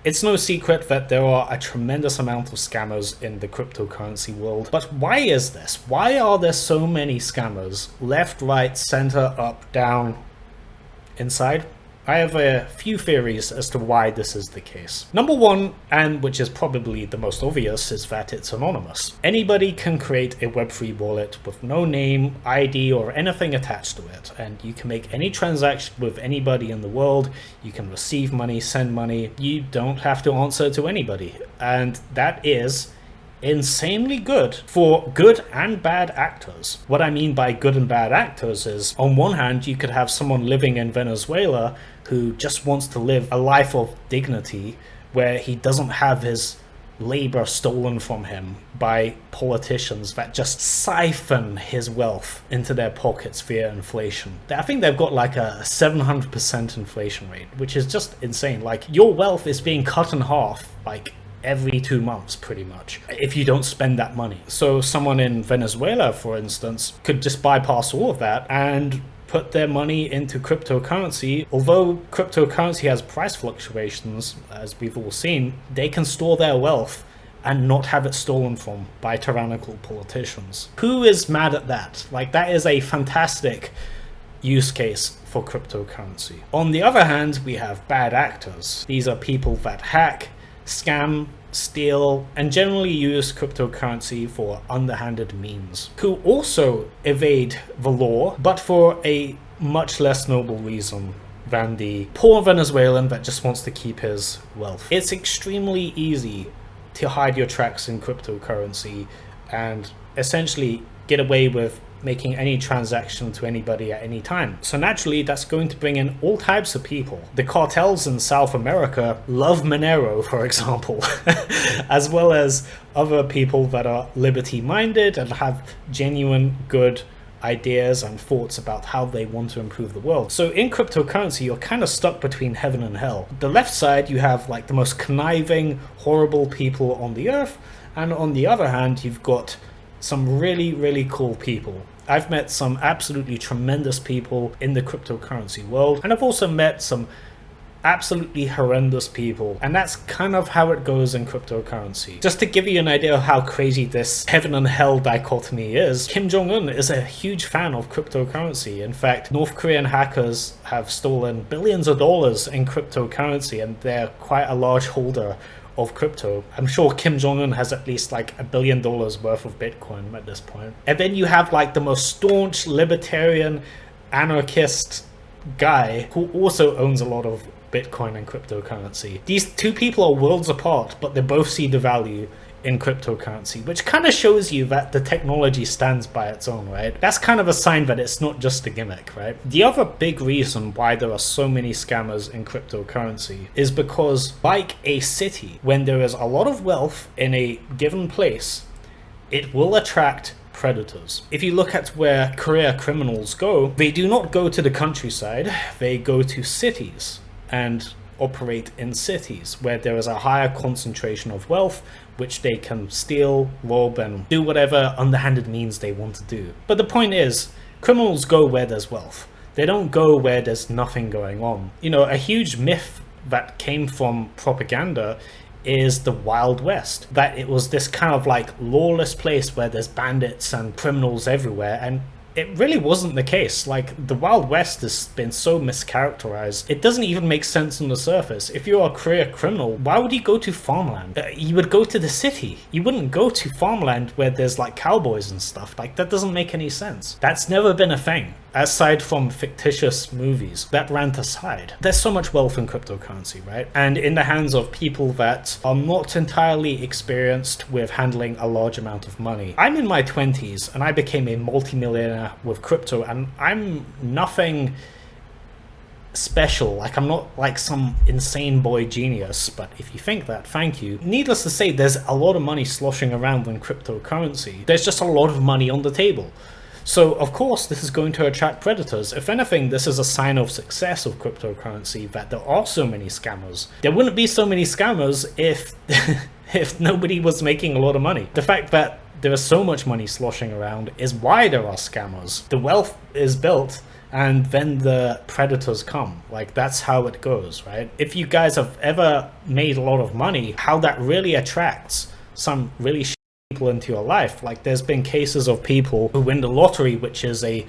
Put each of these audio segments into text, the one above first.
It's no secret that there are a tremendous amount of scammers in the cryptocurrency world. But why is this? Why are there so many scammers? Left, right, center, up, down, inside? I have a few theories as to why this is the case. Number one, and which is probably the most obvious, is that it's anonymous. Anybody can create a Web3 wallet with no name, ID, or anything attached to it, and you can make any transaction with anybody in the world. You can receive money, send money. You don't have to answer to anybody, and that is insanely good for good and bad actors. What I mean by good and bad actors is, on one hand, you could have someone living in Venezuela who just wants to live a life of dignity where he doesn't have his labor stolen from him by politicians that just siphon his wealth into their pockets via inflation. I think they've got like a 700% inflation rate, which is just insane. Like, your wealth is being cut in half like every 2 months pretty much if you don't spend that money. So someone in Venezuela, for instance, could just bypass all of that and put their money into cryptocurrency. Although cryptocurrency has price fluctuations, as we've all seen, they can store their wealth and not have it stolen from by tyrannical politicians. Who is mad at that? Like, that is a fantastic use case for cryptocurrency. On the other hand, we have bad actors. These are people that hack, scam, steal, and generally use cryptocurrency for underhanded means, who also evade the law, but for a much less noble reason than the poor Venezuelan that just wants to keep his wealth. It's extremely easy to hide your tracks in cryptocurrency and essentially get away with making any transaction to anybody at any time. So naturally, that's going to bring in all types of people. The cartels in South America love Monero, for example, as well as other people that are liberty-minded and have genuine good ideas and thoughts about how they want to improve the world. So in cryptocurrency, you're kind of stuck between heaven and hell. The left side, you have like the most conniving, horrible people on the earth, and on the other hand, you've got some really, really cool people. I've met some absolutely tremendous people in the cryptocurrency world, and I've also met some absolutely horrendous people, and that's kind of how it goes in cryptocurrency. Just to give you an idea of how crazy this heaven and hell dichotomy is, Kim Jong-un is a huge fan of cryptocurrency. In fact, North Korean hackers have stolen billions of dollars in cryptocurrency, and they're quite a large holder of crypto. I'm sure Kim Jong-un has at least like $1 billion worth of Bitcoin at this point. And then you have like the most staunch libertarian anarchist guy who also owns a lot of Bitcoin and cryptocurrency. These two people are worlds apart, but they both see the value in cryptocurrency, which kind of shows you that the technology stands by its own, right? That's kind of a sign that it's not just a gimmick, right? The other big reason why there are so many scammers in cryptocurrency is because, like a city, when there is a lot of wealth in a given place, it will attract predators. If you look at where career criminals go, they do not go to the countryside, they go to cities and operate in cities where there is a higher concentration of wealth, which they can steal, rob, and do whatever underhanded means they want to do. But the point is, criminals go where there's wealth. They don't go where there's nothing going on. You know, a huge myth that came from propaganda is the Wild West, that it was this kind of like lawless place where there's bandits and criminals everywhere, and it really wasn't the case. Like, the Wild West has been so mischaracterized, it doesn't even make sense on the surface. If you're a career criminal, why would you go to farmland? You would go to the city. You wouldn't go to farmland where there's like cowboys and stuff. Like, that doesn't make any sense. That's never been a thing, aside from fictitious movies. That rant aside, there's so much wealth in cryptocurrency, right? And in the hands of people that are not entirely experienced with handling a large amount of money. I'm in my 20s and I became a multimillionaire with crypto, and I'm nothing special. Like, I'm not like some insane boy genius, but if you think that, thank you. Needless to say, there's a lot of money sloshing around in cryptocurrency. There's just a lot of money on the table. So of course this is going to attract predators. If anything, this is a sign of success of cryptocurrency, that there are so many scammers. There wouldn't be so many scammers if if nobody was making a lot of money. The fact that there is so much money sloshing around is why there are scammers. The wealth is built and then the predators come. Like, that's how it goes, right? If you guys have ever made a lot of money, how that really attracts some really people into your life. Like, there's been cases of people who win the lottery, which is a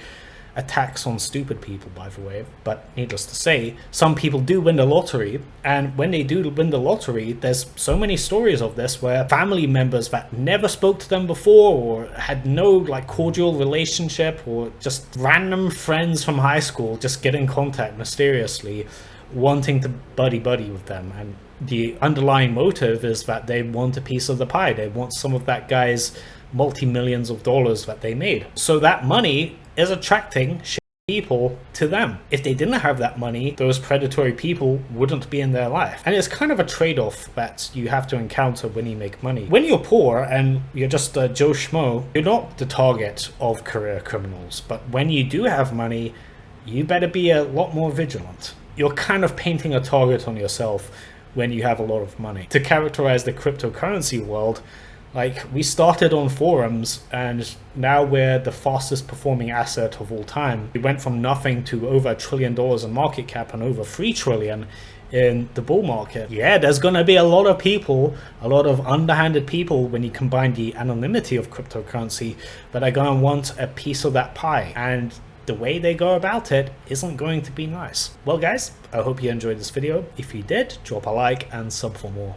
tax on stupid people, by the way, but needless to say, some people do win the lottery, and when they do win the lottery, there's so many stories of this where family members that never spoke to them before or had no like cordial relationship, or just random friends from high school just get in contact mysteriously wanting to buddy with them, and the underlying motive is that they want a piece of the pie. They want some of that guy's multi-millions of dollars that they made. So that money is attracting people to them. If they didn't have that money, those predatory people wouldn't be in their life. And it's kind of a trade-off that you have to encounter when you make money. When you're poor and you're just a Joe Schmo, you're not the target of career criminals. But when you do have money, you better be a lot more vigilant. You're kind of painting a target on yourself when you have a lot of money. To characterize the cryptocurrency world, like, we started on forums and now we're the fastest performing asset of all time. We went from nothing to over $1 trillion in market cap and over 3 trillion in the bull market. Yeah, there's gonna be a lot of people, a lot of underhanded people when you combine the anonymity of cryptocurrency, that are gonna want a piece of that pie. And the way they go about it isn't going to be nice. Well guys, I hope you enjoyed this video. If you did, drop a like and sub for more.